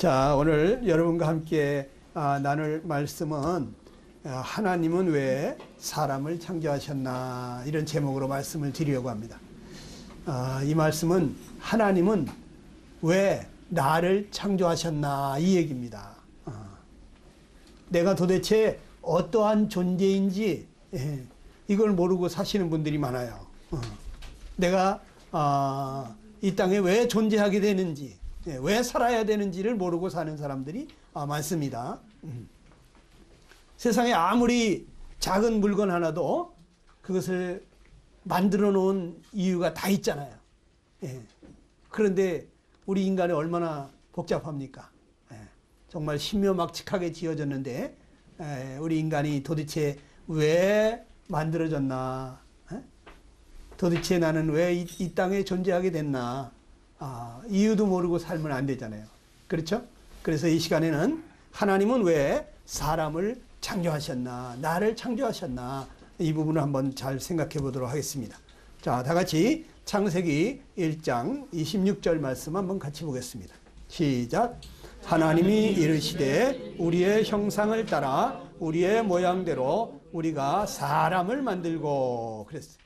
자, 오늘 여러분과 함께 나눌 말씀은 하나님은 왜 사람을 창조하셨나, 이런 제목으로 말씀을 드리려고 합니다. 이 말씀은 하나님은 왜 나를 창조하셨나, 이 얘기입니다. 내가 도대체 어떠한 존재인지 이걸 모르고 사시는 분들이 많아요. 내가 이 땅에 왜 존재하게 되는지, 왜 살아야 되는지를 모르고 사는 사람들이 많습니다. 세상에 아무리 작은 물건 하나도 그것을 만들어 놓은 이유가 다 있잖아요. 그런데 우리 인간이 얼마나 복잡합니까? 정말 신묘막측하게 지어졌는데 우리 인간이 도대체 왜 만들어졌나? 도대체 나는 왜 이 땅에 존재하게 됐나? 이유도 모르고 살면 안 되잖아요. 그렇죠? 그래서 이 시간에는 하나님은 왜 사람을 창조하셨나, 나를 창조하셨나, 이 부분을 한번 잘 생각해 보도록 하겠습니다. 자, 다 같이 창세기 1장 26절 말씀 한번 같이 보겠습니다. 시작. 하나님이 이르시되 우리의 형상을 따라 우리의 모양대로 우리가 사람을 만들고, 그랬어요.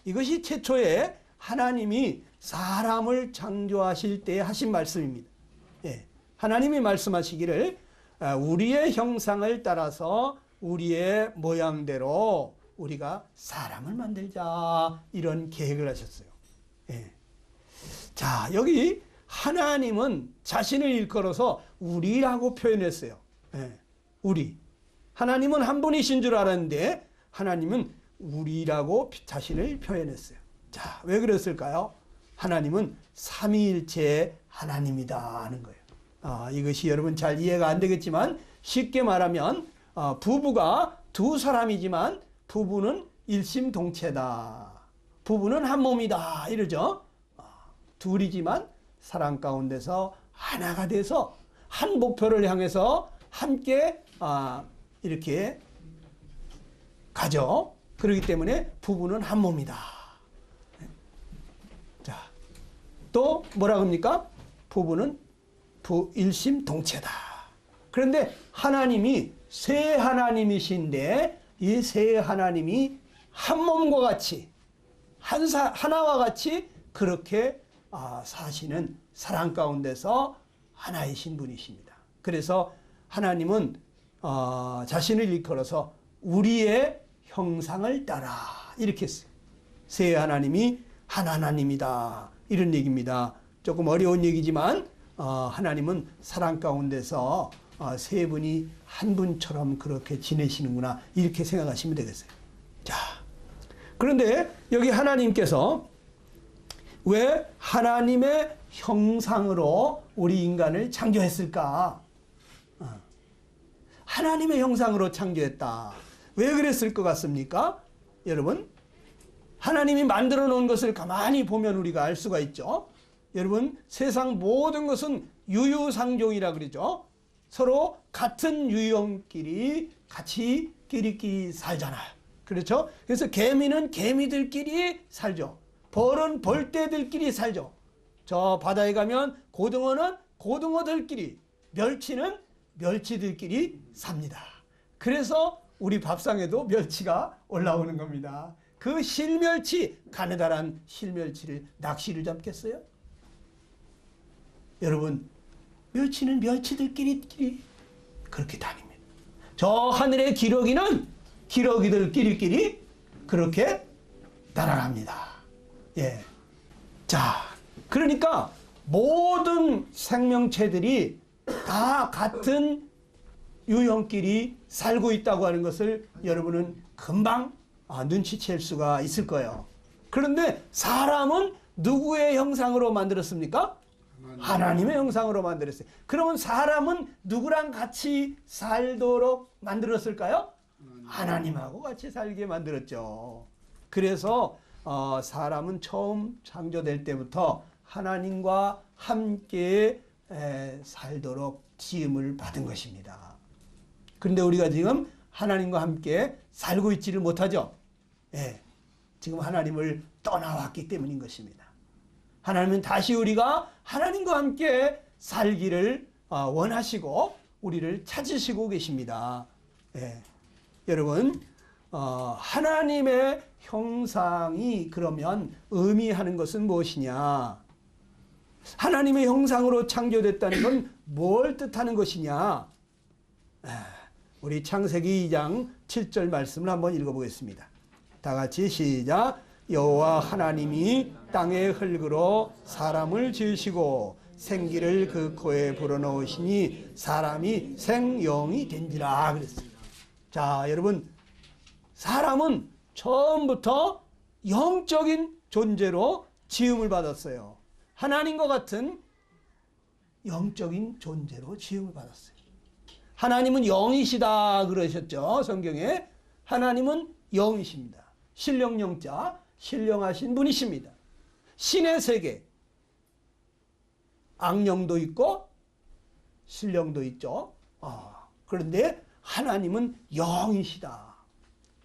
이것이 최초에 하나님이 사람을 창조하실 때 하신 말씀입니다. 하나님이 말씀하시기를 우리의 형상을 따라서 우리의 모양대로 우리가 사람을 만들자, 이런 계획을 하셨어요. 자, 여기 하나님은 자신을 일컬어서 우리라고 표현했어요. 우리. 하나님은 한 분이신 줄 알았는데 하나님은 우리라고 자신을 표현했어요. 자, 왜 그랬을까요? 하나님은 삼위일체의 하나님이다 하는 거예요. 이것이 여러분 잘 이해가 안 되겠지만 쉽게 말하면 부부가 두 사람이지만 부부는 일심동체다. 부부는 한 몸이다, 이러죠. 둘이지만 사랑 가운데서 하나가 돼서 한 목표를 향해서 함께 이렇게 가죠. 그렇기 때문에 부부는 한 몸이다. 자, 또 뭐라 합니까? 부부는 일심동체다. 그런데 하나님이 세 하나님이신데 이 세 하나님이 한 몸과 같이 하나와 같이 그렇게 사시는 사랑 가운데서 하나이신 분이십니다. 그래서 하나님은 자신을 일컬어서 우리의 형상을 따라, 이렇게 했어요. 세 하나님이 한 하나님이다, 이런 얘기입니다. 조금 어려운 얘기지만 하나님은 사랑 가운데서 세 분이 한 분처럼 그렇게 지내시는구나, 이렇게 생각하시면 되겠어요. 자, 그런데 여기 하나님께서 왜 하나님의 형상으로 우리 인간을 창조했을까? 하나님의 형상으로 창조했다. 왜 그랬을 것 같습니까? 여러분, 하나님이 만들어 놓은 것을 가만히 보면 우리가 알 수가 있죠. 여러분, 세상 모든 것은 유유상종이라 그러죠. 서로 같은 유형끼리 같이 끼리끼리 살잖아요. 그렇죠? 그래서 개미는 개미들끼리 살죠. 벌은 벌떼들끼리 살죠. 저 바다에 가면 고등어는 고등어들끼리, 멸치는 멸치들끼리 삽니다. 그래서 우리 밥상에도 멸치가 올라오는 겁니다. 그 실멸치, 가느다란 실멸치를 낚시를 잡겠어요? 여러분, 멸치는 멸치들끼리 그렇게 다닙니다. 저 하늘의 기러기는 기러기들끼리 그렇게 날아갑니다. 자, 그러니까 모든 생명체들이 다 같은 유형끼리 살고 있다고 하는 것을 여러분은 금방 눈치챌 수가 있을 거예요. 그런데 사람은 누구의 형상으로 만들었습니까? 하나님의 형상으로 만들었어요. 그러면 사람은 누구랑 같이 살도록 만들었을까요? 하나님하고 같이 살게 만들었죠. 그래서 사람은 처음 창조될 때부터 하나님과 함께 살도록 지음을 받은 것입니다. 그런데 우리가 지금 하나님과 함께 살고 있지를 못하죠. 지금 하나님을 떠나왔기 때문인 것입니다. 하나님은 다시 우리가 하나님과 함께 살기를 원하시고 우리를 찾으시고 계십니다. 예. 여러분, 하나님의 형상이 그러면 의미하는 것은 무엇이냐? 하나님의 형상으로 창조됐다는 건 뭘 뜻하는 것이냐? 우리 창세기 2장 7절 말씀을 한번 읽어보겠습니다. 다 같이 시작. 여호와 하나님이 땅의 흙으로 사람을 지으시고 생기를 그 코에 불어넣으시니 사람이 생영이 된지라 그랬어요. 자, 여러분, 사람은 처음부터 영적인 존재로 지음을 받았어요. 하나님과 같은 영적인 존재로 지음을 받았어요. 하나님은 영이시다 그러셨죠, 성경에. 하나님은 영이십니다. 신령영자, 신령하신 분이십니다. 신의 세계, 악령도 있고 신령도 있죠. 그런데 하나님은 영이시다.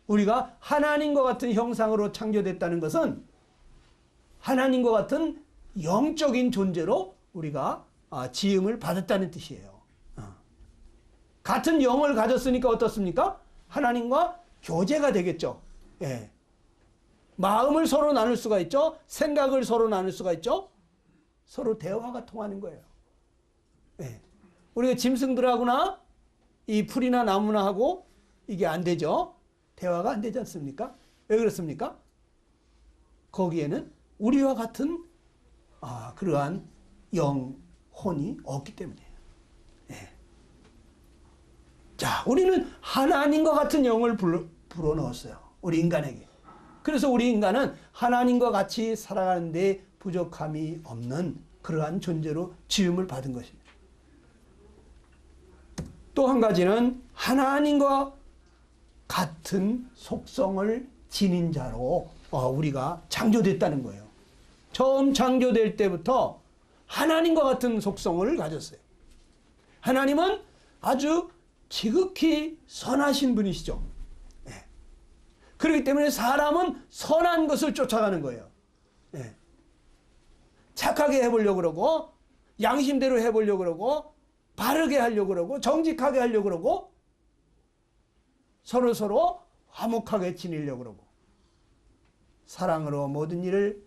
우리가 하나님과 같은 형상으로 창조됐다는 것은 하나님과 같은 영적인 존재로 우리가 지음을 받았다는 뜻이에요. 같은 영을 가졌으니까 어떻습니까? 하나님과 교제가 되겠죠. 예. 마음을 서로 나눌 수가 있죠. 생각을 서로 나눌 수가 있죠. 서로 대화가 통하는 거예요. 예. 우리가 짐승들하고나 이 풀이나 나무나 하고 이게 안 되죠. 대화가 안 되지 않습니까? 왜 그렇습니까? 거기에는 우리와 같은 그러한 영혼이 없기 때문이에요. 예. 자, 우리는 하나님과 같은 영을 불어넣었어요. 우리 인간에게. 그래서 우리 인간은 하나님과 같이 살아가는데 부족함이 없는 그러한 존재로 지음을 받은 것입니다. 또 한 가지는 하나님과 같은 속성을 지닌 자로 우리가 창조됐다는 거예요. 처음 창조될 때부터 하나님과 같은 속성을 가졌어요. 하나님은 아주 지극히 선하신 분이시죠. 네. 그렇기 때문에 사람은 선한 것을 쫓아가는 거예요. 네. 착하게 해보려고 그러고 양심대로 해보려고 그러고 바르게 하려고 그러고 정직하게 하려고 그러고 서로 화목하게 지내려고 그러고 사랑으로 모든 일을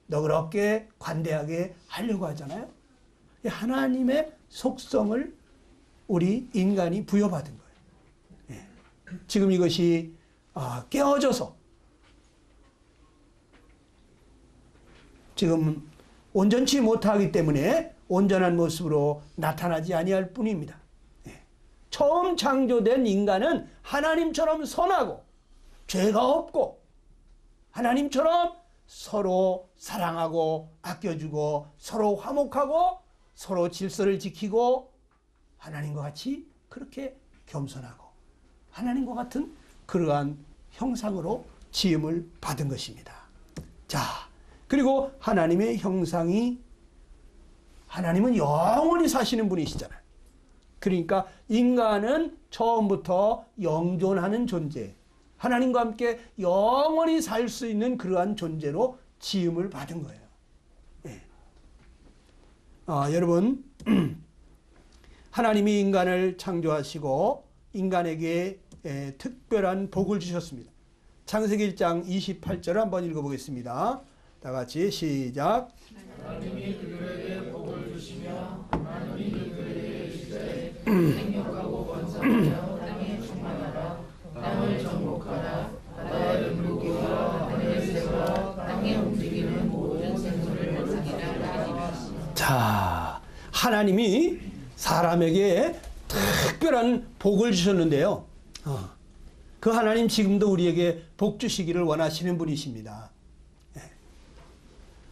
너그럽게 관대하게 하려고 하잖아요. 하나님의 속성을 우리 인간이 부여받은 거예요. 예. 지금 이것이 깨어져서 지금 온전치 못하기 때문에 온전한 모습으로 나타나지 아니할 뿐입니다. 예. 처음 창조된 인간은 하나님처럼 선하고 죄가 없고 하나님처럼 서로 사랑하고 아껴주고 서로 화목하고 서로 질서를 지키고 하나님과 같이 그렇게 겸손하고 하나님과 같은 그러한 형상으로 지음을 받은 것입니다. 자, 그리고 하나님의 형상이 하나님은 영원히 사시는 분이시잖아요. 그러니까 인간은 처음부터 영존하는 존재, 하나님과 함께 영원히 살 수 있는 그러한 존재로 지음을 받은 거예요. 예. 여러분, 하나님이 인간을 창조하시고 인간에게 특별한 복을 주셨습니다. 창세기 1장 28절을 한번 읽어보겠습니다. 다 같이 시작. 하나님이 그들에게 복을 주시며 하나님이 그들에게 이르시되 생육하고 번성하여 땅에 충만하라. 땅을 정복하라. 바다의 물고기와 하늘의 새와 땅에 움직이는 모든 생물을 번성이라. 자, 하나님이 사람에게 특별한 복을 주셨는데요. 그 하나님 지금도 우리에게 복 주시기를 원하시는 분이십니다.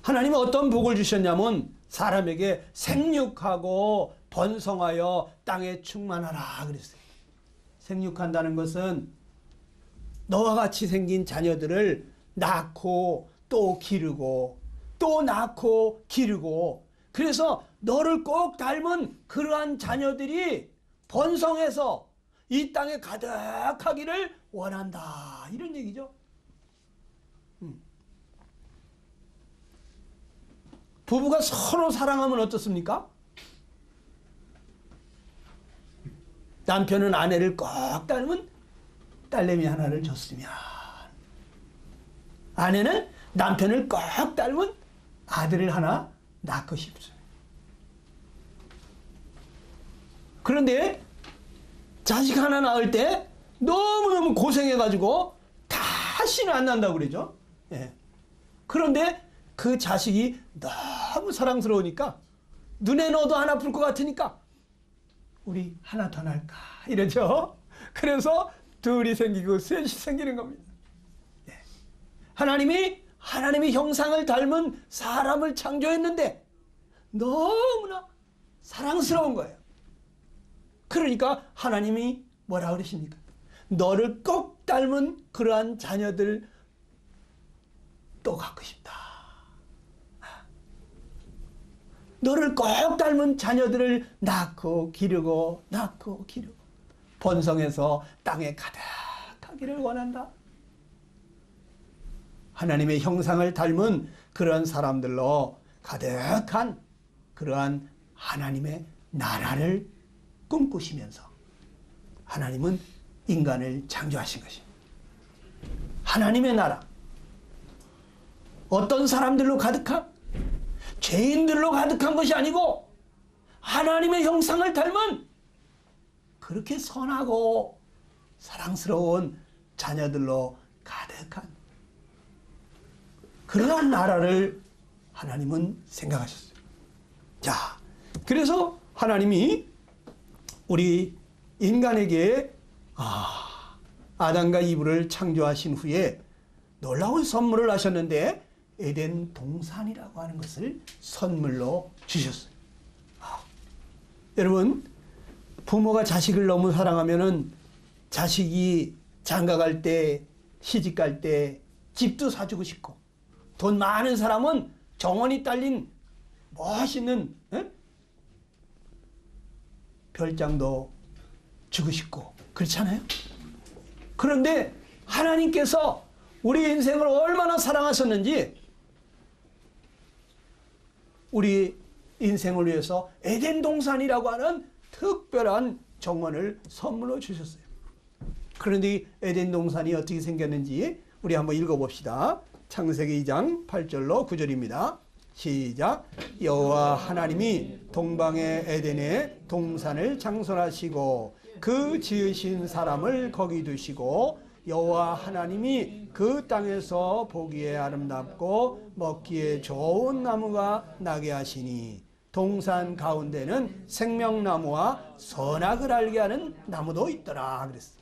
하나님은 어떤 복을 주셨냐면 사람에게 생육하고 번성하여 땅에 충만하라 그랬어요. 생육한다는 것은 너와 같이 생긴 자녀들을 낳고 또 기르고 또 낳고 기르고 그래서 너를 꼭 닮은 그러한 자녀들이 번성해서 이 땅에 가득하기를 원한다. 이런 얘기죠. 부부가 서로 사랑하면 어떻습니까? 남편은 아내를 꼭 닮은 딸내미 하나를 줬으면, 아내는 남편을 꼭 닮은 아들을 하나 낳고 싶습니다. 그런데 자식 하나 낳을 때 너무너무 고생해가지고 다시는 안 난다고 그러죠. 예. 그런데 그 자식이 너무 사랑스러우니까, 눈에 넣어도 하나 불 것 같으니까 우리 하나 더 낳을까 이러죠. 그래서 둘이 생기고 셋이 생기는 겁니다. 예. 하나님이 형상을 닮은 사람을 창조했는데 너무나 사랑스러운 거예요. 그러니까 하나님이 뭐라 그러십니까? 너를 꼭 닮은 그러한 자녀들 또 갖고 싶다. 너를 꼭 닮은 자녀들을 낳고 기르고 번성해서 땅에 가득하기를 원한다. 하나님의 형상을 닮은 그런 사람들로 가득한 그러한 하나님의 나라를 꿈꾸시면서 하나님은 인간을 창조하신 것입니다. 하나님의 나라. 어떤 사람들로 가득한? 죄인들로 가득한 것이 아니고 하나님의 형상을 닮은 그렇게 선하고 사랑스러운 자녀들로 가득한 그러한 나라를 하나님은 생각하셨어요. 자, 그래서 하나님이 우리 인간에게 아담과 이브를 창조하신 후에 놀라운 선물을 하셨는데 에덴 동산이라고 하는 것을 선물로 주셨어요. 여러분, 부모가 자식을 너무 사랑하면은 자식이 장가 갈 때, 시집 갈 때 집도 사주고 싶고, 돈 많은 사람은 정원이 딸린 멋있는 별장도 주고 싶고 그렇잖아요. 그런데 하나님께서 우리 인생을 얼마나 사랑하셨는지 우리 인생을 위해서 에덴 동산이라고 하는 특별한 정원을 선물로 주셨어요. 그런데 에덴 동산이 어떻게 생겼는지 우리 한번 읽어봅시다. 창세기 2장 8절로 9절입니다. 시작. 여호와 하나님이 동방의 에덴에 동산을 창설하시고 그 지으신 사람을 거기 두시고 여호와 하나님이 그 땅에서 보기에 아름답고 먹기에 좋은 나무가 나게 하시니 동산 가운데는 생명나무와 선악을 알게 하는 나무도 있더라 그랬어요.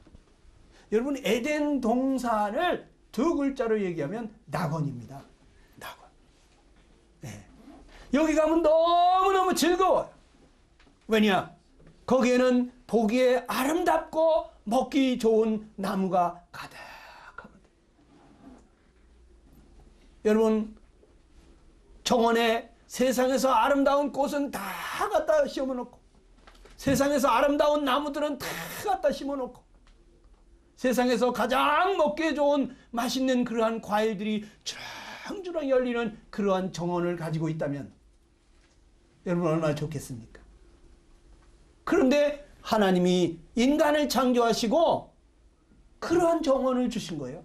여러분, 에덴 동산을 두 글자로 얘기하면 낙원입니다. 낙원. 네. 여기 가면 너무너무 즐거워요. 왜냐? 거기에는 보기에 아름답고 먹기 좋은 나무가 가득하거든요. 여러분, 정원에 세상에서 아름다운 꽃은 다 갖다 심어놓고, 세상에서 아름다운 나무들은 다 갖다 심어놓고, 세상에서 가장 먹기에 좋은 맛있는 그러한 과일들이 주렁주렁 열리는 그러한 정원을 가지고 있다면 여러분 얼마나 좋겠습니까? 그런데 하나님이 인간을 창조하시고 그러한 정원을 주신 거예요.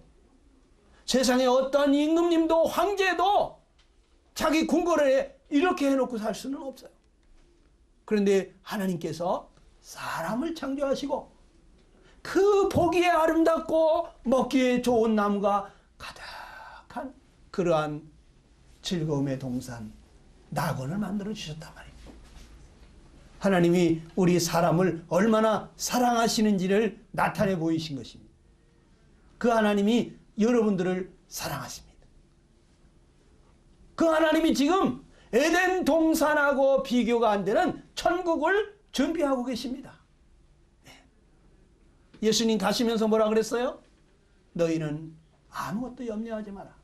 세상에 어떤 임금님도 황제도 자기 궁궐에 이렇게 해놓고 살 수는 없어요. 그런데 하나님께서 사람을 창조하시고 그 보기에 아름답고 먹기에 좋은 나무가 가득한 그러한 즐거움의 동산 낙원을 만들어 주셨단 말입니다. 하나님이 우리 사람을 얼마나 사랑하시는지를 나타내 보이신 것입니다. 그 하나님이 여러분들을 사랑하십니다. 그 하나님이 지금 에덴 동산하고 비교가 안 되는 천국을 준비하고 계십니다. 예수님 가시면서 뭐라 그랬어요? 너희는 아무것도 염려하지 마라.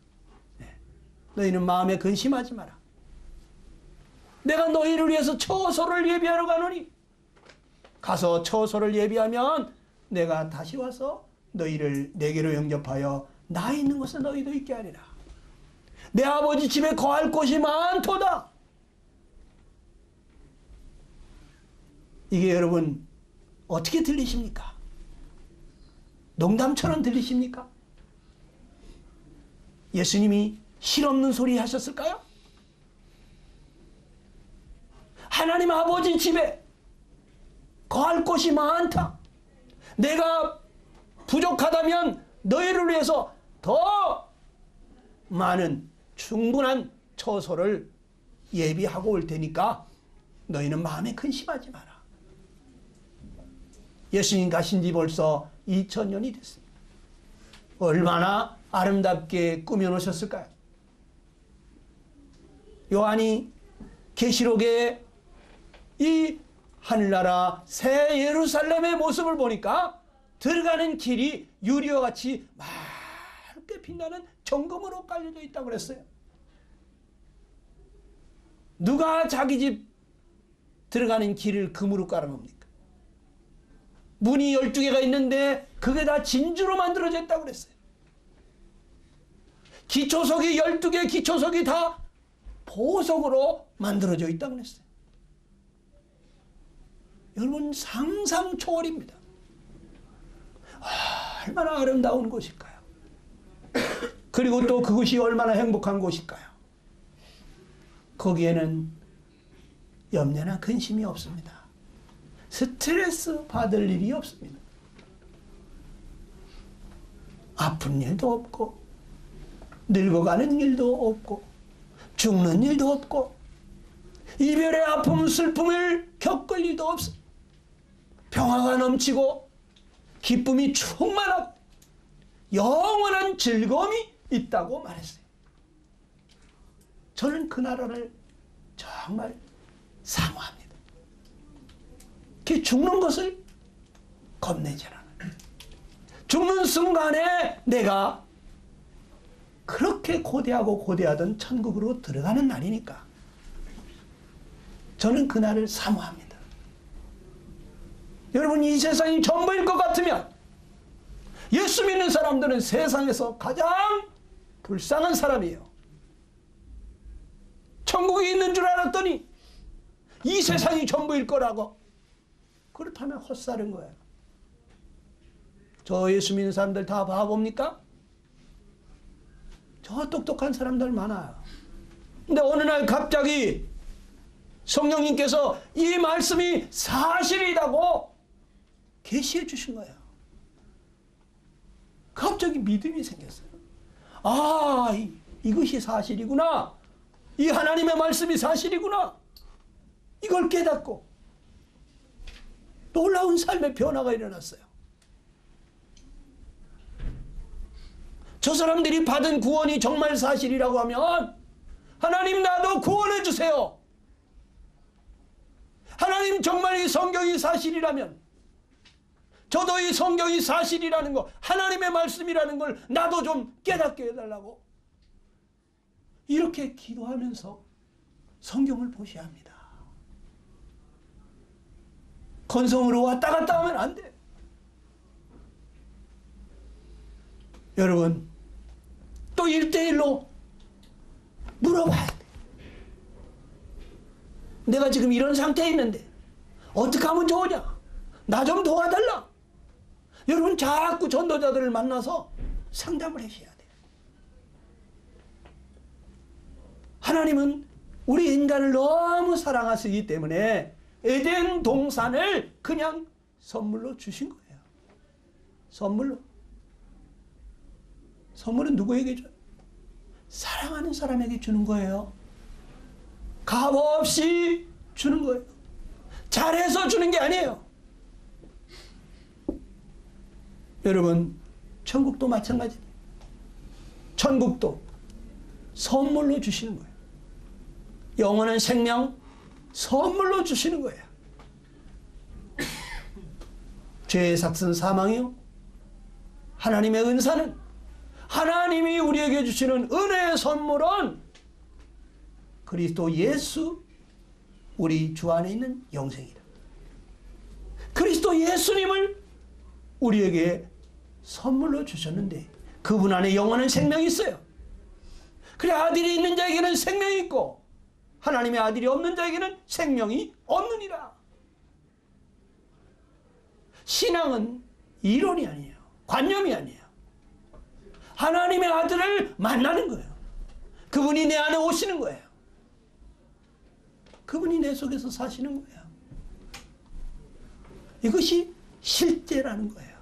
너희는 마음에 근심하지 마라. 내가 너희를 위해서 처소를 예비하러 가노니 가서 처소를 예비하면 내가 다시 와서 너희를 내게로 영접하여 나 있는 곳에 너희도 있게 하리라. 내 아버지 집에 거할 곳이 많도다. 이게 여러분 어떻게 들리십니까? 농담처럼 들리십니까? 예수님이 실없는 소리 하셨을까요? 하나님 아버지 집에 거할 곳이 많다. 내가 부족하다면 너희를 위해서 더 많은 충분한 처소를 예비하고 올 테니까 너희는 마음에 근심하지 마라. 예수님 가신 지 벌써 2000년이 됐습니다. 얼마나 아름답게 꾸며놓으셨을까요? 요한이 계시록에 이 하늘나라 새 예루살렘의 모습을 보니까 들어가는 길이 유리와 같이 맑게 빛나는 정금으로 깔려져 있다고 그랬어요. 누가 자기 집 들어가는 길을 금으로 깔아놓습니까? 문이 12개가 있는데 그게 다 진주로 만들어져 있다고 그랬어요. 기초석이 12개 기초석이 다 보석으로 만들어져 있다고 그랬어요. 여러분 상상 초월입니다. 얼마나 아름다운 곳일까요? 그리고 또 그것이 얼마나 행복한 곳일까요? 거기에는 염려나 근심이 없습니다. 스트레스 받을 일이 없습니다. 아픈 일도 없고 늙어가는 일도 없고 죽는 일도 없고 이별의 아픔 슬픔을 겪을 일도 없습니다. 평화가 넘치고 기쁨이 충만하고 영원한 즐거움이 있다고 말했어요. 저는 그 나라를 정말 사모합니다. 그 죽는 것을 겁내지 않아요. 죽는 순간에 내가 그렇게 고대하고 고대하던 천국으로 들어가는 날이니까 저는 그 날을 사모합니다. 여러분 이 세상이 전부일 것 같으면 예수 믿는 사람들은 세상에서 가장 불쌍한 사람이에요. 천국이 있는 줄 알았더니 이 세상이 전부일 거라고. 그렇다면 헛살은 거예요. 저 예수 믿는 사람들 다 바보입니까? 저 똑똑한 사람들 많아요. 근데 어느 날 갑자기 성령님께서 이 말씀이 사실이라고 계시해 주신 거예요. 갑자기 믿음이 생겼어요. 아, 이것이 사실이구나. 이 하나님의 말씀이 사실이구나. 이걸 깨닫고 놀라운 삶의 변화가 일어났어요. 저 사람들이 받은 구원이 정말 사실이라고 하면 하나님 나도 구원해 주세요. 하나님 정말 이 성경이 사실이라면 저도 이 성경이 사실이라는 거 하나님의 말씀이라는 걸 나도 좀 깨닫게 해달라고 이렇게 기도하면서 성경을 보셔야 합니다. 건성으로 왔다 갔다 하면 안 돼. 여러분 또 1대1로 물어봐야 돼. 내가 지금 이런 상태에 있는데 어떻게 하면 좋으냐? 나 좀 도와달라. 여러분 자꾸 전도자들을 만나서 상담을 하셔야 돼요. 하나님은 우리 인간을 너무 사랑하시기 때문에 에덴 동산을 그냥 선물로 주신 거예요. 선물로. 선물은 누구에게 줘요? 사랑하는 사람에게 주는 거예요. 값 없이 주는 거예요. 잘해서 주는 게 아니에요. 여러분 천국도 마찬가지입니다. 천국도 선물로 주시는 거예요. 영원한 생명 선물로 주시는 거예요. 죄의 삭은 사망이요. 하나님의 은사는 하나님이 우리에게 주시는 은혜의 선물은 그리스도 예수 우리 주 안에 있는 영생이다. 그리스도 예수님을 우리에게 선물로 주셨는데 그분 안에 영원한 생명이 있어요. 그래 아들이 있는 자에게는 생명이 있고 하나님의 아들이 없는 자에게는 생명이 없느니라. 신앙은 이론이 아니에요. 관념이 아니에요. 하나님의 아들을 만나는 거예요. 그분이 내 안에 오시는 거예요. 그분이 내 속에서 사시는 거예요. 이것이 실제라는 거예요.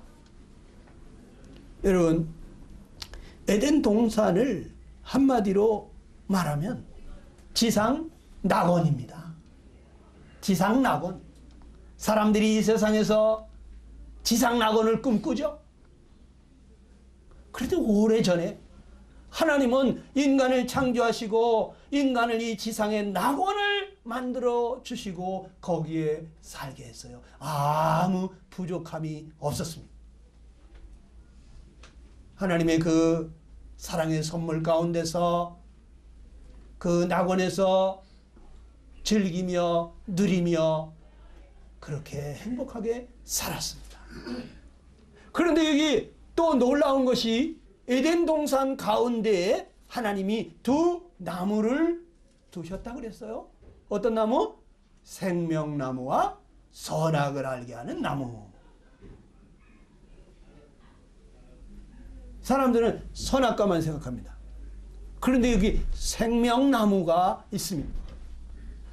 여러분, 에덴 동산을 한마디로 말하면 지상 낙원입니다. 지상 낙원. 사람들이 이 세상에서 지상 낙원을 꿈꾸죠. 그런데 오래전에 하나님은 인간을 창조하시고 인간을 이 지상의 낙원을 만들어 주시고 거기에 살게 했어요. 아무 부족함이 없었습니다. 하나님의 그 사랑의 선물 가운데서 그 낙원에서 즐기며 누리며 그렇게 행복하게 살았습니다. 그런데 여기 또 놀라운 것이 에덴 동산 가운데에 하나님이 두 나무를 두셨다고 그랬어요. 어떤 나무? 생명나무와 선악을 알게 하는 나무. 사람들은 선악과만 생각합니다. 그런데 여기 생명나무가 있습니다.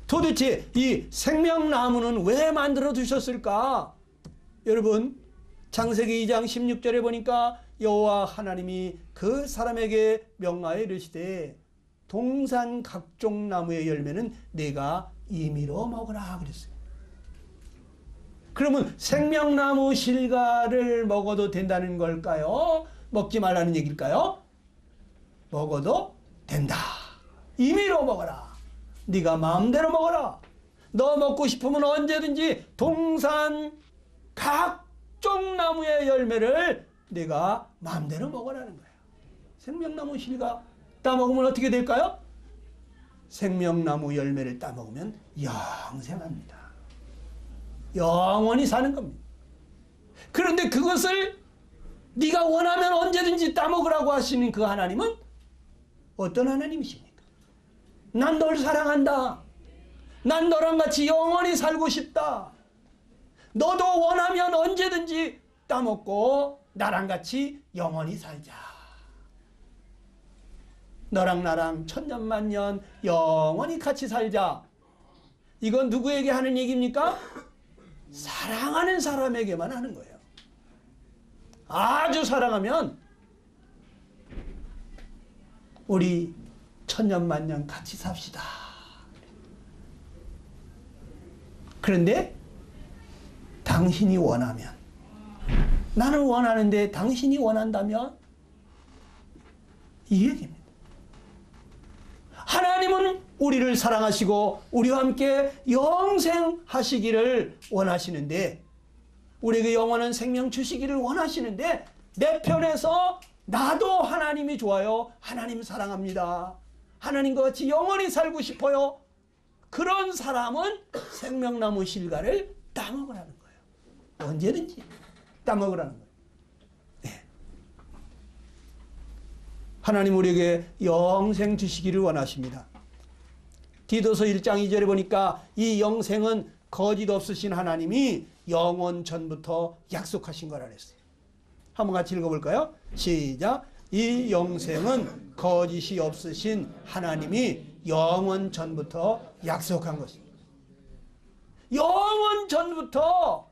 도대체 이 생명나무는 왜 만들어 두셨을까? 여러분, 창세기 2장 16절에 보니까 여호와 하나님이 그 사람에게 명하여 이르시되 동산 각종 나무의 열매는 내가 임의로 먹으라 그랬어요. 그러면 생명나무 실과를 먹어도 된다는 걸까요? 먹지 말라는 얘기일까요? 먹어도 된다. 임의로 먹어라. 네가 마음대로 먹어라. 너 먹고 싶으면 언제든지 동산 각종 나무의 열매를 네가 마음대로 먹으라는 거예요. 생명나무 실과 따먹으면 어떻게 될까요? 생명나무 열매를 따먹으면 영생합니다. 영원히 사는 겁니다. 그런데 그것을 네가 원하면 언제든지 따먹으라고 하시는 그 하나님은 어떤 하나님이십니까? 난 널 사랑한다. 난 너랑 같이 영원히 살고 싶다. 너도 원하면 언제든지 따먹고 나랑 같이 영원히 살자. 너랑 나랑 천년만년 영원히 같이 살자. 이건 누구에게 하는 얘기입니까? 사랑하는 사람에게만 하는 거예요. 아주 사랑하면 우리 천년만년 같이 삽시다. 그런데 당신이 원하면, 나는 원하는데 당신이 원한다면, 이 얘기입니다. 하나님은 우리를 사랑하시고 우리와 함께 영생하시기를 원하시는데, 우리에게 영원한 생명 주시기를 원하시는데, 내 편에서 나도 하나님이 좋아요. 하나님 사랑합니다. 하나님과 같이 영원히 살고 싶어요. 그런 사람은 생명나무 실과를 따먹으라는 거예요. 언제든지 따먹으라는 거예요. 네. 하나님 우리에게 영생 주시기를 원하십니다. 디도서 1장 2절에 보니까 이 영생은 거짓 없으신 하나님이 영원 전부터 약속하신 거라 그랬어요. 한번 같이 읽어볼까요? 시작. 이 영생은 거짓이 없으신 하나님이 영원 전부터 약속한 것입니다. 영원 전부터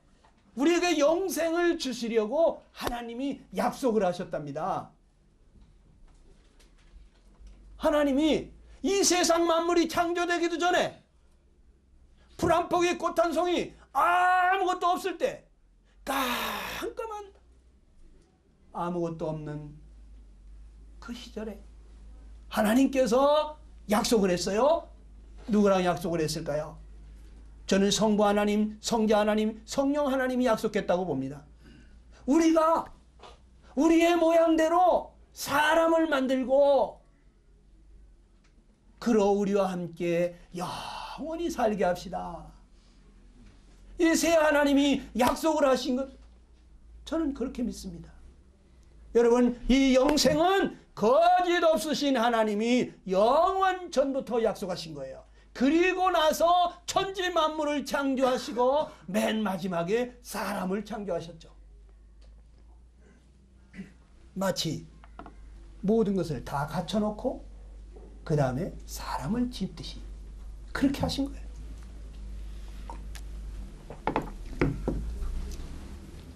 우리에게 영생을 주시려고 하나님이 약속을 하셨답니다. 하나님이 이 세상 만물이 창조되기도 전에 풀 한 포기 꽃 한 송이 아무것도 없을 때 깜깜한 아무것도 없는 그 시절에 하나님께서 약속을 했어요. 누구랑 약속을 했을까요? 저는 성부 하나님, 성자 하나님, 성령 하나님이 약속했다고 봅니다. 우리가 우리의 모양대로 사람을 만들고 그러 우리와 함께 영원히 살게 합시다. 이 새 하나님이 약속을 하신 것, 저는 그렇게 믿습니다. 여러분, 이 영생은 거짓 없으신 하나님이 영원 전부터 약속하신 거예요. 그리고 나서 천지 만물을 창조하시고 맨 마지막에 사람을 창조하셨죠. 마치 모든 것을 다 갖춰놓고 그 다음에 사람을 짓듯이 그렇게 하신 거예요.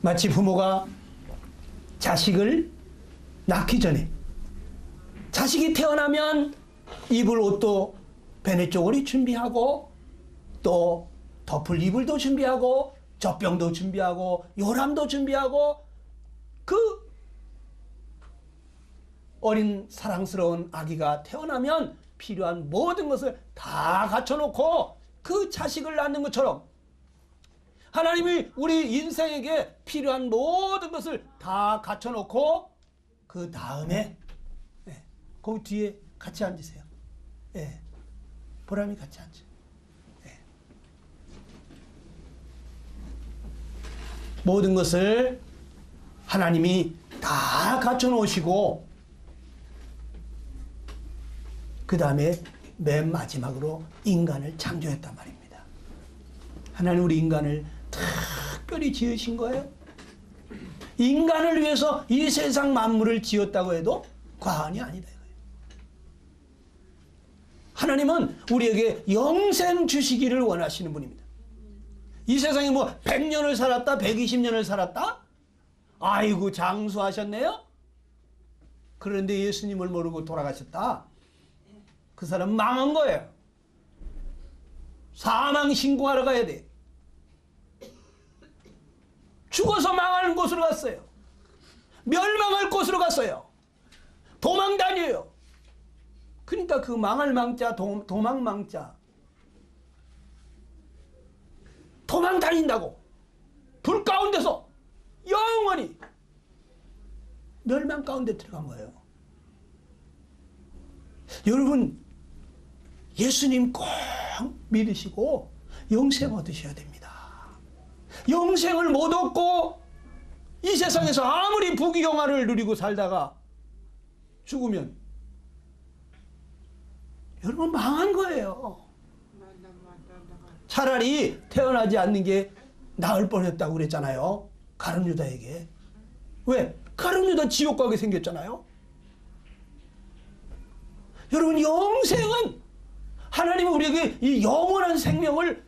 마치 부모가 자식을 낳기 전에 자식이 태어나면 입을 옷도 베네쪼고리 준비하고 또 덮을 이불도 준비하고 젖병도 준비하고 요람도 준비하고 그 어린 사랑스러운 아기가 태어나면 필요한 모든 것을 다 갖춰놓고 그 자식을 낳는 것처럼 하나님이 우리 인생에게 필요한 모든 것을 다 갖춰놓고 그 다음에 거기 뒤에 같이 앉으세요. 보람이 같이 앉아. 모든 것을 하나님이 다 갖춰놓으시고 그 다음에 맨 마지막으로 인간을 창조했단 말입니다. 하나님 우리 인간을 특별히 지으신 거예요. 인간을 위해서 이 세상 만물을 지었다고 해도 과언이 아니다. 하나님은 우리에게 영생 주시기를 원하시는 분입니다. 이 세상에 뭐 100년을 살았다 120년을 살았다? 아이고 장수하셨네요? 그런데 예수님을 모르고 돌아가셨다? 그 사람 망한 거예요. 사망 신고하러 가야 돼. 죽어서 망하는 곳으로 갔어요. 멸망할 곳으로 갔어요. 도망 다녀요. 그러니까 그 망할 망자, 도망 망자. 도망 다닌다고. 불 가운데서 영원히 멸망 가운데 들어간 거예요. 여러분, 예수님 꼭 믿으시고 영생 얻으셔야 됩니다. 영생을 못 얻고 이 세상에서 아무리 부귀영화를 누리고 살다가 죽으면 여러분 망한 거예요. 차라리 태어나지 않는 게 나을 뻔했다고 그랬잖아요. 가룟 유다에게. 왜? 가룟 유다 지옥 가게 생겼잖아요. 여러분 영생은 하나님은 우리에게 이 영원한 생명을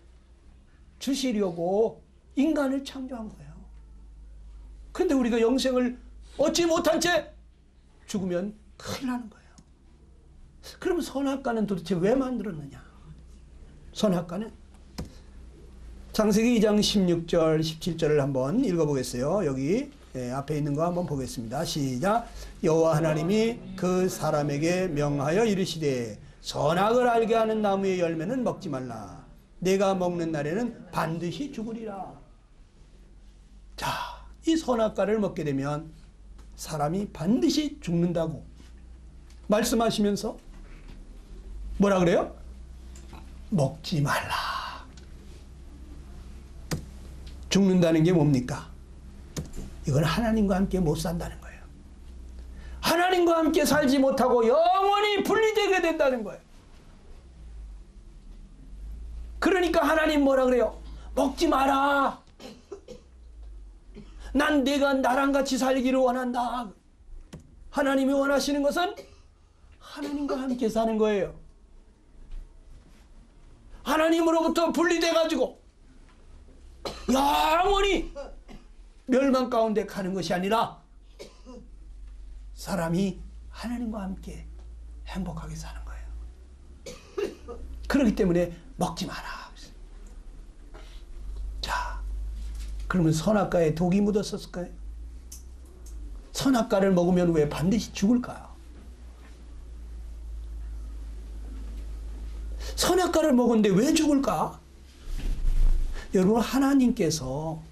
주시려고 인간을 창조한 거예요. 근데 우리가 영생을 얻지 못한 채 죽으면 큰일 나는 거예요. 그러면 선악과는 도대체 왜 만들었느냐? 선악과는 창세기 2장 16절 17절을 한번 읽어보겠어요. 여기 앞에 있는 거 한번 보겠습니다. 시작. 여호와 하나님이 그 사람에게 명하여 이르시되 선악을 알게 하는 나무의 열매는 먹지 말라. 내가 먹는 날에는 반드시 죽으리라. 자, 이 선악과를 먹게 되면 사람이 반드시 죽는다고 말씀하시면서 뭐라 그래요? 먹지 말라. 죽는다는 게 뭡니까? 이건 하나님과 함께 못 산다는 거예요. 하나님과 함께 살지 못하고 영원히 분리되게 된다는 거예요. 그러니까 하나님 뭐라 그래요? 먹지 마라. 난 네가 나랑 같이 살기를 원한다. 하나님이 원하시는 것은 하나님과 함께 사는 거예요. 하나님으로부터 분리돼가지고 영원히 멸망 가운데 가는 것이 아니라 사람이 하나님과 함께 행복하게 사는 거예요. 그렇기 때문에 먹지 마라. 자, 그러면 선악과에 독이 묻었었을까요? 선악과를 먹으면 왜 반드시 죽을까요? 선악과를 먹었는데 왜 죽을까? 여러분, 하나님께서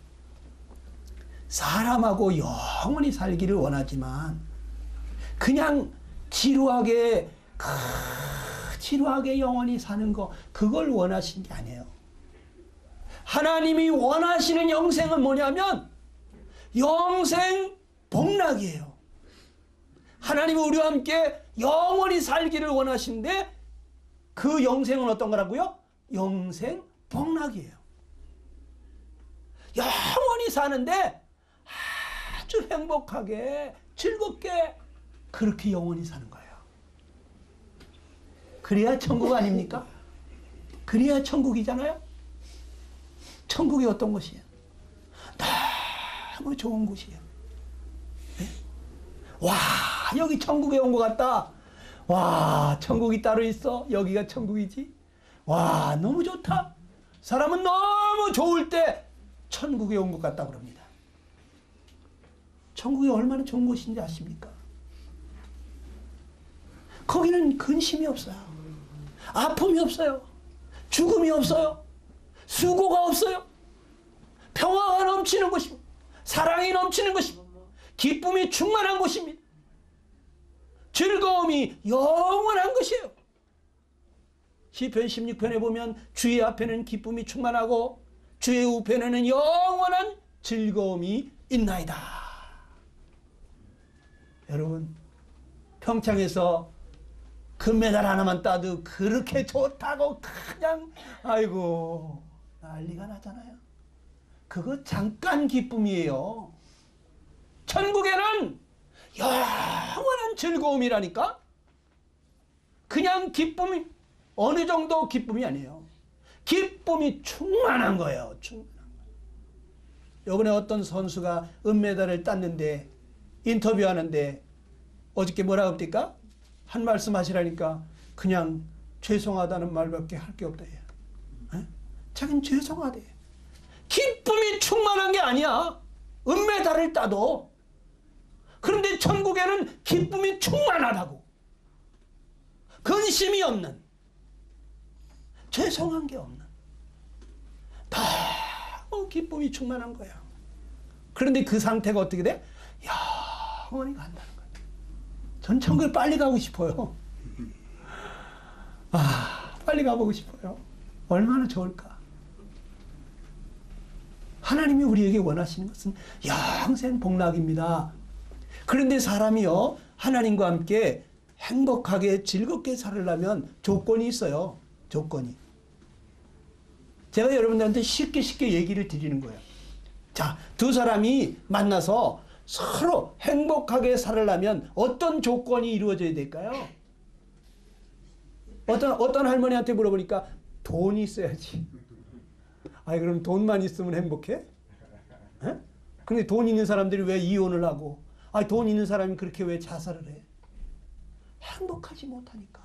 사람하고 영원히 살기를 원하지만 그냥 지루하게 영원히 사는 거, 그걸 원하신 게 아니에요. 하나님이 원하시는 영생은 뭐냐면 영생 복락이에요. 하나님은 우리와 함께 영원히 살기를 원하시는데 그 영생은 어떤 거라고요? 영생 복락이에요. 영원히 사는데 아주 행복하게 즐겁게 그렇게 영원히 사는 거예요. 그래야 천국 아닙니까? 그래야 천국이잖아요. 천국이 어떤 곳이에요? 너무 좋은 곳이에요. 네? 와, 여기 천국에 온 것 같다. 와, 천국이 따로 있어. 여기가 천국이지. 와, 너무 좋다. 사람은 너무 좋을 때 천국에 온 것 같다 그럽니다. 천국이 얼마나 좋은 곳인지 아십니까? 거기는 근심이 없어요. 아픔이 없어요. 죽음이 없어요. 수고가 없어요. 평화가 넘치는 곳입니다. 사랑이 넘치는 곳입니다. 기쁨이 충만한 곳입니다. 즐거움이 영원한 것이에요. 시편 16편에 보면 주의 앞에는 기쁨이 충만하고 주의 우편에는 영원한 즐거움이 있나이다. 여러분, 평창에서 금메달 하나만 따도 그렇게 좋다고 그냥 아이고 난리가 나잖아요. 그거 잠깐 기쁨이에요. 천국에는 영원한 즐거움이라니까. 그냥 기쁨이 어느 정도 기쁨이 아니에요. 기쁨이 충만한 거예요. 충만한 거예요. 이번에 어떤 선수가 은메달을 땄는데 인터뷰하는데 어저께 뭐라고 합니까? 한 말씀 하시라니까 그냥 죄송하다는 말밖에 할 게 없다. 자기는 죄송하대. 기쁨이 충만한 게 아니야. 은메달을 따도. 그런데 천국에는 기쁨이 충만하다고. 근심이 없는. 죄송한 게 없는. 너무 기쁨이 충만한 거야. 그런데 그 상태가 어떻게 돼? 영원히 간다는 거야. 전 천국에 빨리 가고 싶어요. 빨리 가보고 싶어요. 얼마나 좋을까. 하나님이 우리에게 원하시는 것은 영생 복락입니다. 그런데 사람이요, 하나님과 함께 행복하게 즐겁게 살으려면 조건이 있어요. 조건이. 제가 여러분들한테 쉽게 얘기를 드리는 거예요. 자, 두 사람이 만나서 서로 행복하게 살으려면 어떤 조건이 이루어져야 될까요? 어떤 할머니한테 물어보니까 돈이 있어야지. 그럼 돈만 있으면 행복해? 근데 돈 있는 사람들이 왜 이혼을 하고, 돈 있는 사람이 그렇게 왜 자살을 해? 행복하지 못하니까.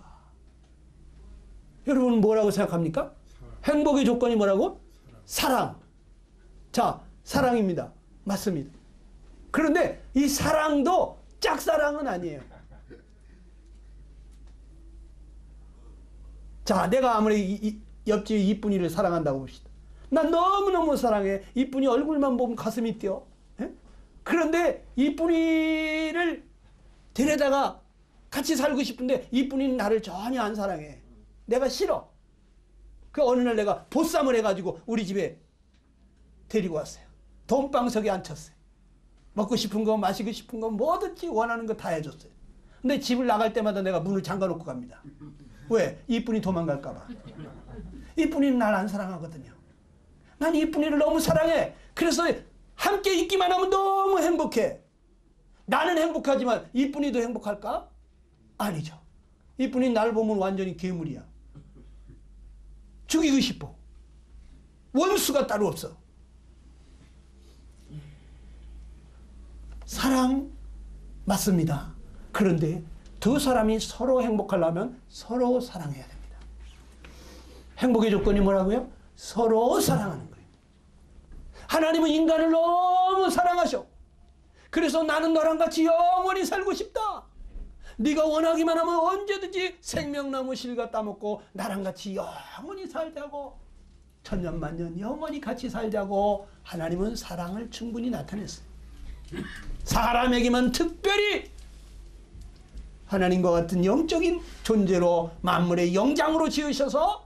여러분 뭐라고 생각합니까? 행복의 조건이 뭐라고? 사랑. 자, 사랑입니다. 맞습니다. 그런데 이 사랑도 짝사랑은 아니에요. 자, 내가 아무리 옆집 이쁜이를 사랑한다고 봅시다. 난 너무너무 사랑해. 이쁜이 얼굴만 보면 가슴이 뛰어. 그런데 이쁜이를 데려다가 같이 살고 싶은데 이쁜이는 나를 전혀 안 사랑해. 내가 싫어. 그 어느 날 내가 보쌈을 해가지고 우리 집에 데리고 왔어요. 돈방석에 앉혔어요. 먹고 싶은 거, 마시고 싶은 거, 뭐든지 원하는 거 다 해줬어요. 근데 집을 나갈 때마다 내가 문을 잠가 놓고 갑니다. 왜? 이쁜이 도망갈까 봐. 이쁜이는 날 안 사랑하거든요. 난 이쁜이를 너무 사랑해. 그래서 함께 있기만 하면 너무 행복해. 나는 행복하지만 이쁜이도 행복할까? 아니죠. 이쁜이 날 보면 완전히 괴물이야. 죽이고 싶어. 원수가 따로 없어. 사랑 맞습니다. 그런데 두 사람이 서로 행복하려면 서로 사랑해야 됩니다. 행복의 조건이 뭐라고요? 서로 사랑하는 거예요. 하나님은 인간을 너무 사랑하셔. 그래서 나는 너랑 같이 영원히 살고 싶다. 네가 원하기만 하면 언제든지 생명나무 실과 따먹고 나랑 같이 영원히 살자고, 천년만년 영원히 같이 살자고 하나님은 사랑을 충분히 나타냈어요. 사람에게만 특별히 하나님과 같은 영적인 존재로 만물의 영장으로 지으셔서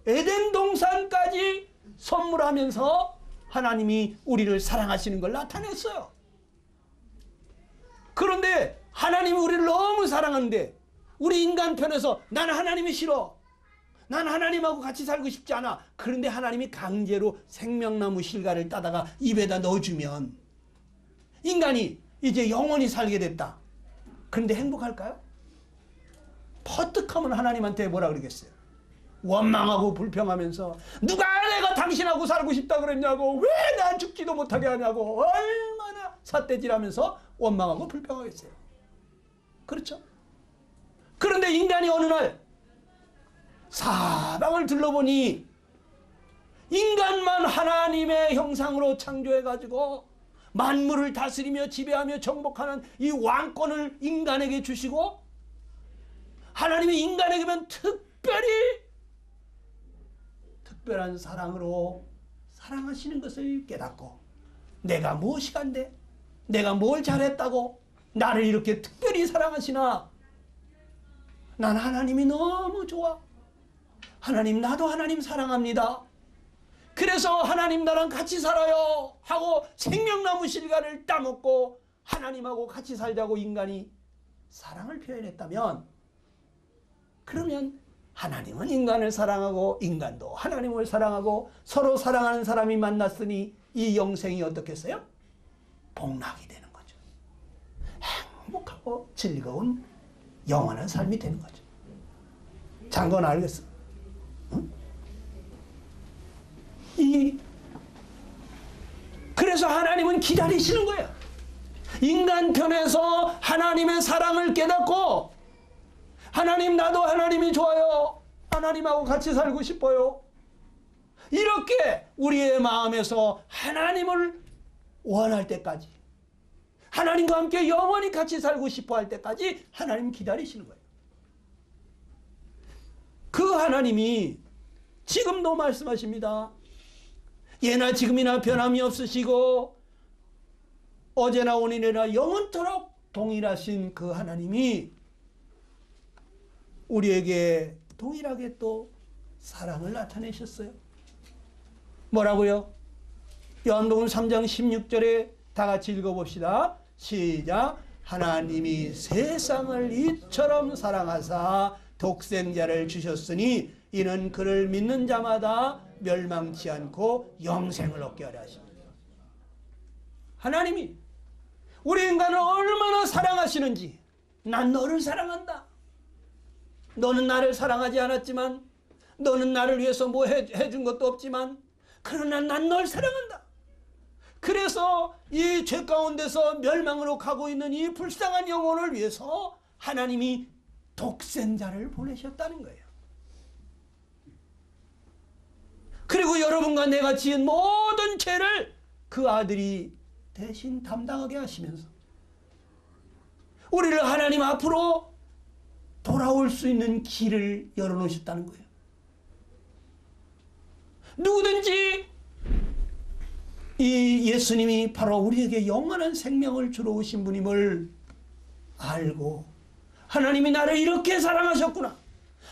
에덴 동산까지 선물하면서 하나님이 우리를 사랑하시는 걸 나타냈어요. 그런데 하나님이 우리를 너무 사랑하는데 우리 인간 편에서 나는 하나님이 싫어. 난 하나님하고 같이 살고 싶지 않아. 그런데 하나님이 강제로 생명나무 실과를 따다가 입에다 넣어주면 인간이 이제 영원히 살게 됐다. 그런데 행복할까요? 퍼뜩하면 하나님한테 뭐라 그러겠어요? 원망하고 불평하면서 누가 내가 당신하고 살고 싶다 그랬냐고, 왜 난 죽지도 못하게 하냐고 얼마나 삿대질하면서 원망하고 불평하겠어요. 그렇죠? 그런데 인간이 어느 날 사방을 둘러보니 인간만 하나님의 형상으로 창조해가지고 만물을 다스리며 지배하며 정복하는 이 왕권을 인간에게 주시고, 하나님이 인간에게만 특별한 사랑으로 사랑하시는 것을 깨닫고, 내가 무엇이 간데, 내가 뭘 잘했다고 나를 이렇게 특별히 사랑하시나, 난 하나님이 너무 좋아. 하나님, 나도 하나님 사랑합니다. 그래서 하나님 나랑 같이 살아요 하고 생명나무 실과를 따먹고 하나님하고 같이 살자고 인간이 사랑을 표현했다면, 그러면 하나님은 인간을 사랑하고 인간도 하나님을 사랑하고 서로 사랑하는 사람이 만났으니 이 영생이 어떻겠어요? 복락이 되는 거죠. 행복하고 즐거운 영원한 삶이 되는 거죠. 장건 알겠어? 응? 그래서 하나님은 기다리시는 거예요. 인간 편에서 하나님의 사랑을 깨닫고, 하나님, 나도 하나님이 좋아요. 하나님하고 같이 살고 싶어요. 이렇게 우리의 마음에서 하나님을 원할 때까지, 하나님과 함께 영원히 같이 살고 싶어 할 때까지 하나님 기다리시는 거예요. 그 하나님이 지금도 말씀하십니다. 예나 지금이나 변함이 없으시고 어제나 오늘이나 영원토록 동일하신 그 하나님이 우리에게 동일하게 또 사랑을 나타내셨어요. 뭐라고요? 요한복음 3장 16절에 다 같이 읽어봅시다. 시작. 하나님이 세상을 이처럼 사랑하사 독생자를 주셨으니 이는 그를 믿는 자마다 멸망치 않고 영생을 얻게 하려 하십니다. 하나님이 우리 인간을 얼마나 사랑하시는지, 난 너를 사랑한다. 너는 나를 사랑하지 않았지만, 너는 나를 위해서 뭐 해준 것도 없지만, 그러나 난 널 사랑한다. 그래서 이 죄 가운데서 멸망으로 가고 있는 이 불쌍한 영혼을 위해서 하나님이 독생자를 보내셨다는 거예요. 그리고 여러분과 내가 지은 모든 죄를 그 아들이 대신 담당하게 하시면서 우리를 하나님 앞으로 돌아올 수 있는 길을 열어놓으셨다는 거예요. 누구든지 이 예수님이 바로 우리에게 영원한 생명을 주러 오신 분임을 알고, 하나님이 나를 이렇게 사랑하셨구나,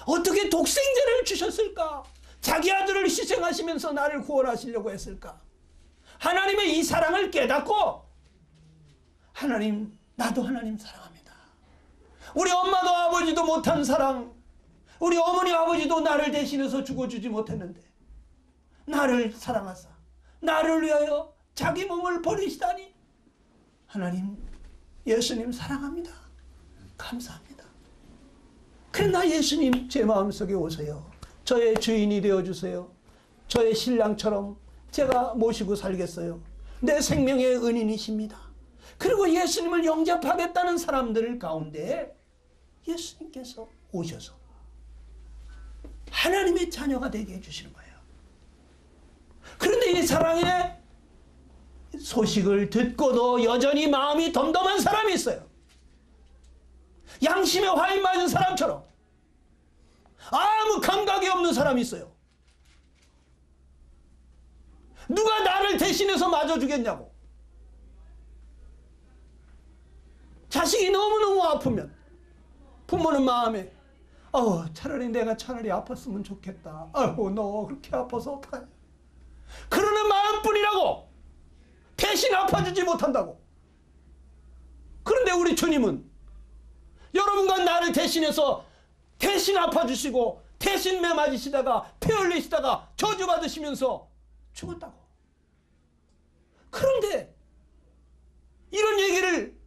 어떻게 독생자를 주셨을까, 자기 아들을 희생하시면서 나를 구원하시려고 했을까, 하나님의 이 사랑을 깨닫고, 하나님, 나도 하나님 사랑합니다. 우리 엄마도 아버지도 못한 사랑, 우리 어머니 아버지도 나를 대신해서 죽어주지 못했는데 나를 사랑하사 나를 위하여 자기 몸을 버리시다니, 하나님, 예수님 사랑합니다. 감사합니다. 그러나 예수님, 제 마음속에 오세요. 저의 주인이 되어주세요. 저의 신랑처럼 제가 모시고 살겠어요. 내 생명의 은인이십니다. 그리고 예수님을 영접하겠다는 사람들 가운데 예수님께서 오셔서 하나님의 자녀가 되게 해주시는 거예요. 그런데 이 사랑의 소식을 듣고도 여전히 마음이 덤덤한 사람이 있어요. 양심에 화인 맞은 사람처럼 아무 감각이 없는 사람이 있어요. 누가 나를 대신해서 맞아주겠냐고. 자식이 너무너무 아프면 부모는 마음에 차라리 내가 차라리 아팠으면 좋겠다. 너 그렇게 아파서 어떡하냐. 그러는 마음뿐이라고, 대신 아파주지 못한다고. 그런데 우리 주님은 여러분과 나를 대신해서 대신 아파주시고 대신매 맞으시다가 피 흘리시다가 저주받으시면서 죽었다고. 그런데 이런 얘기를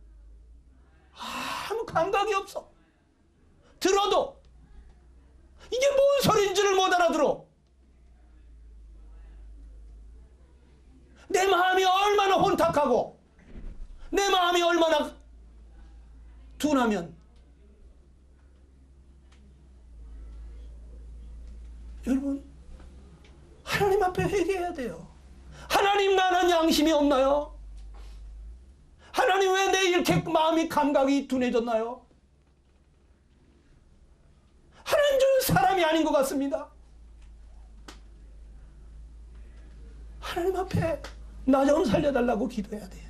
아무 감각이 없어. 들어도 이게 뭔 소리인지를 못 알아들어. 내 마음이 얼마나 혼탁하고 내 마음이 얼마나 둔하면 여러분 하나님 앞에 회개해야 돼요. 하나님, 나는 양심이 없나요? 하나님, 왜 내 이렇게 마음이 감각이 둔해졌나요? 하나님, 저는 사람이 아닌 것 같습니다. 하나님 앞에 나 좀 살려달라고 기도해야 돼요.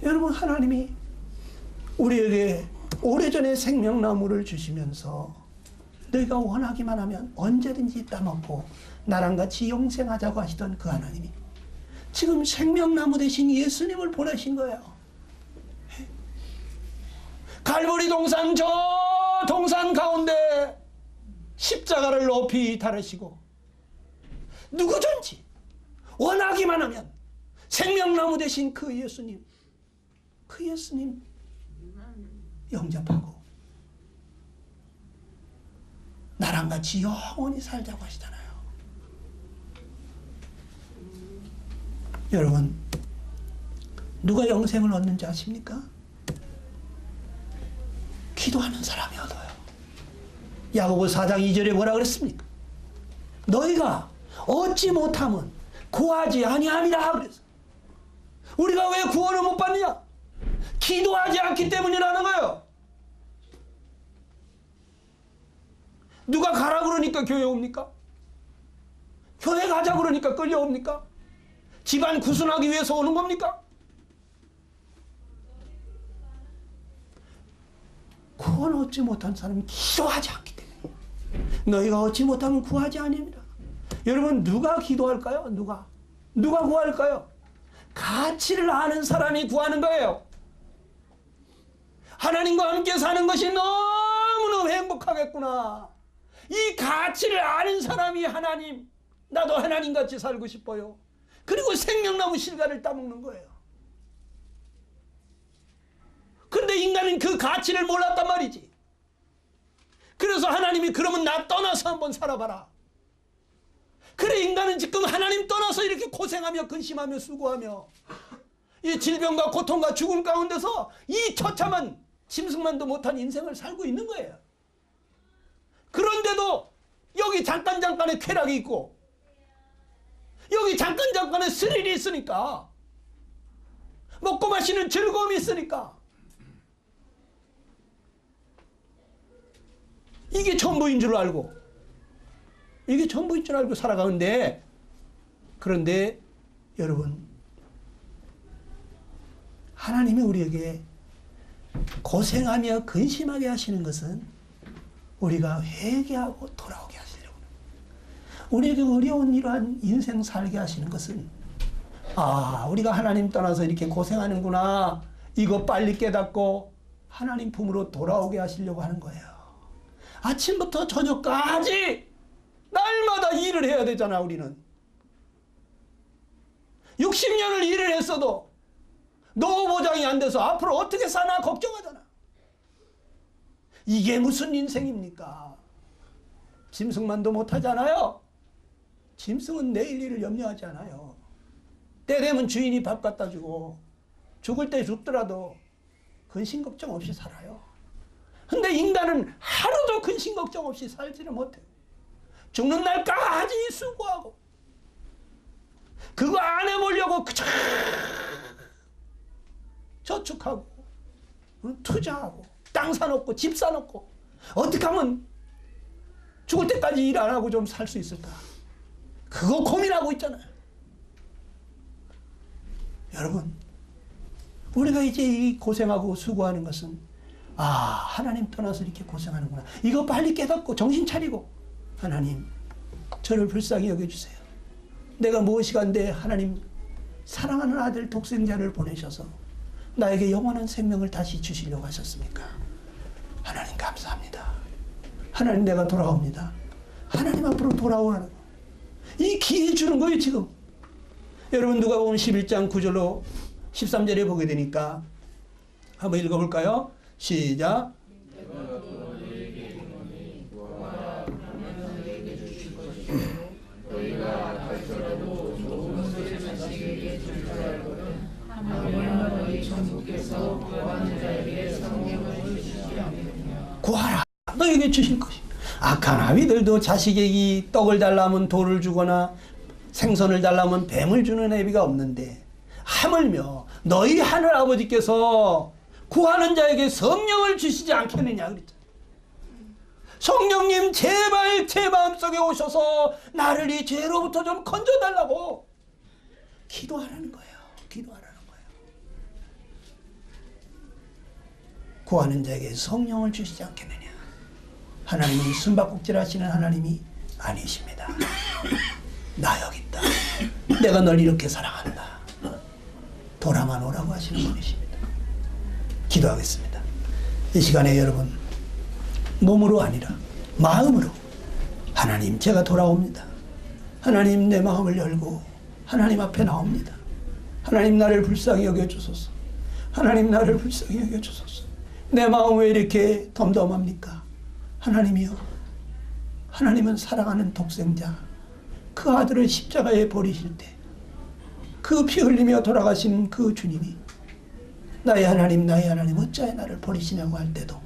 여러분, 하나님이 우리에게 오래전에 생명나무를 주시면서 너희가 원하기만 하면 언제든지 따먹고 나랑 같이 영생하자고 하시던 그 하나님이 지금 생명나무 대신 예수님을 보내신 거예요. 갈보리 동산, 저 동산 가운데 십자가를 높이 다루시고 누구든지 원하기만 하면 생명나무 대신 그 예수님 영접하고 나랑 같이 영원히 살자고 하시잖아요. 여러분, 누가 영생을 얻는지 아십니까? 기도하는 사람이 얻어요. 야고보 4장 2절에 뭐라 그랬습니까? 너희가 얻지 못하면 구하지 아니함이라 그랬어. 우리가 왜 구원을 못 받느냐? 기도하지 않기 때문이라는 거예요. 누가 가라 그러니까 교회 옵니까? 교회 가자 그러니까 끌려옵니까? 집안 구순하기 위해서 오는 겁니까? 구원 얻지 못한 사람은 기도하지 않기 때문에. 너희가 얻지 못하면 구하지 아니니라. 여러분, 누가 기도할까요? 누가 구할까요? 가치를 아는 사람이 구하는 거예요. 하나님과 함께 사는 것이 너무너무 행복하겠구나. 이 가치를 아는 사람이 하나님, 나도 하나님같이 살고 싶어요. 그리고 생명나무 실과를 따먹는 거예요. 그런데 인간은 그 가치를 몰랐단 말이지. 그래서 하나님이 그러면 나 떠나서 한번 살아봐라. 그래, 인간은 지금 하나님 떠나서 이렇게 고생하며 근심하며 수고하며 이 질병과 고통과 죽음 가운데서 이 처참한 짐승만도 못한 인생을 살고 있는 거예요. 그런데도 여기 잠깐의 쾌락이 있고 여기 잠깐의 스릴이 있으니까, 먹고 마시는 즐거움이 있으니까 이게 전부인 줄 알고 살아가는데, 그런데 여러분, 하나님이 우리에게 고생하며 근심하게 하시는 것은 우리가 회개하고 돌아오게 하시려고, 우리에게 어려운 이러한 인생 살게 하시는 것은, 우리가 하나님 떠나서 이렇게 고생하는구나, 이거 빨리 깨닫고 하나님 품으로 돌아오게 하시려고 하는 거예요. 아침부터 저녁까지 날마다 일을 해야 되잖아. 우리는 60년을 일을 했어도 노후 보장이 안 돼서 앞으로 어떻게 사나 걱정하잖아. 이게 무슨 인생입니까? 짐승만도 못하잖아요. 짐승은 내일 일을 염려하지 않아요. 때 되면 주인이 밥 갖다 주고 죽을 때 죽더라도 근심 걱정 없이 살아요. 근데 인간은 하루도 근심 걱정 없이 살지를 못해요. 죽는 날까지 수고하고 그거 안 해보려고 저축하고 투자하고 땅 사놓고 집 사놓고 어떻게 하면 죽을 때까지 일 안 하고 좀 살 수 있을까? 그거 고민하고 있잖아요. 여러분, 우리가 이제 이 고생하고 수고하는 것은 하나님 떠나서 이렇게 고생하는구나. 이거 빨리 깨닫고 정신 차리고, 하나님, 저를 불쌍히 여겨주세요. 내가 무엇이 간데 하나님 사랑하는 아들 독생자를 보내셔서 나에게 영원한 생명을 다시 주시려고 하셨습니까? 하나님, 감사합니다. 하나님 내가 돌아옵니다. 하나님 앞으로 돌아오라는 이 기회 주는 거예요 지금. 여러분 누가복음 11장 9절로 13절에 보게 되니까 한번 읽어볼까요? 시작. 구하라 너에게 주실 것이. 악한 아비들도 자식에게 떡을 달라면 돌을 주거나 생선을 달라면 뱀을 주는 애비가 없는데 하물며 너희 하늘 아버지께서 구하는 자에게 성령을 주시지 않겠느냐 그랬죠. 성령님 제발 제 마음속에 오셔서 나를 이 죄로부터 좀 건져달라고 기도하라는 거예요. 기도하라는 거예요. 구하는 자에게 성령을 주시지 않겠느냐. 하나님은 숨바꼭질 하시는 하나님이 아니십니다. 나 여기 있다. 내가 널 이렇게 사랑한다. 돌아만 오라고 하시는 분이십니다. 기도하겠습니다. 이 시간에 여러분 몸으로 아니라 마음으로 하나님 제가 돌아옵니다. 하나님 내 마음을 열고 하나님 앞에 나옵니다. 하나님 나를 불쌍히 여겨주소서. 하나님 나를 불쌍히 여겨주소서. 내 마음 왜 이렇게 덤덤합니까? 하나님이여, 하나님은 사랑하는 독생자 그 아들을 십자가에 버리실 때 그 피 흘리며 돌아가신 그 주님이 나의 하나님 나의 하나님 어찌하여 나를 버리시냐고 할 때도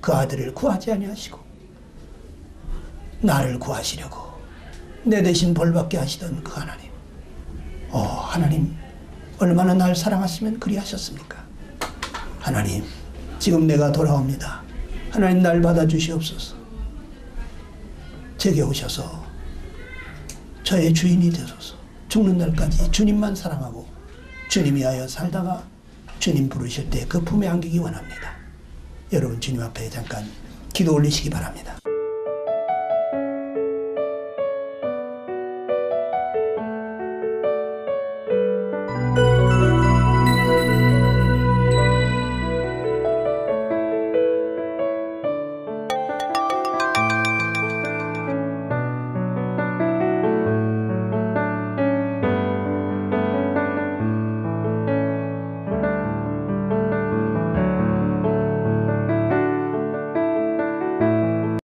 그 아들을 구하지 아니하시고 나를 구하시려고 내 대신 벌받게 하시던 그 하나님, 하나님 얼마나 날 사랑하시면 그리하셨습니까? 하나님 지금 내가 돌아옵니다. 하나님 날 받아주시옵소서. 제게 오셔서 저의 주인이 되소서. 죽는 날까지 주님만 사랑하고 주님 위하여 살다가 주님 부르실 때 그 품에 안기기 원합니다. 여러분 주님 앞에 잠깐 기도 올리시기 바랍니다.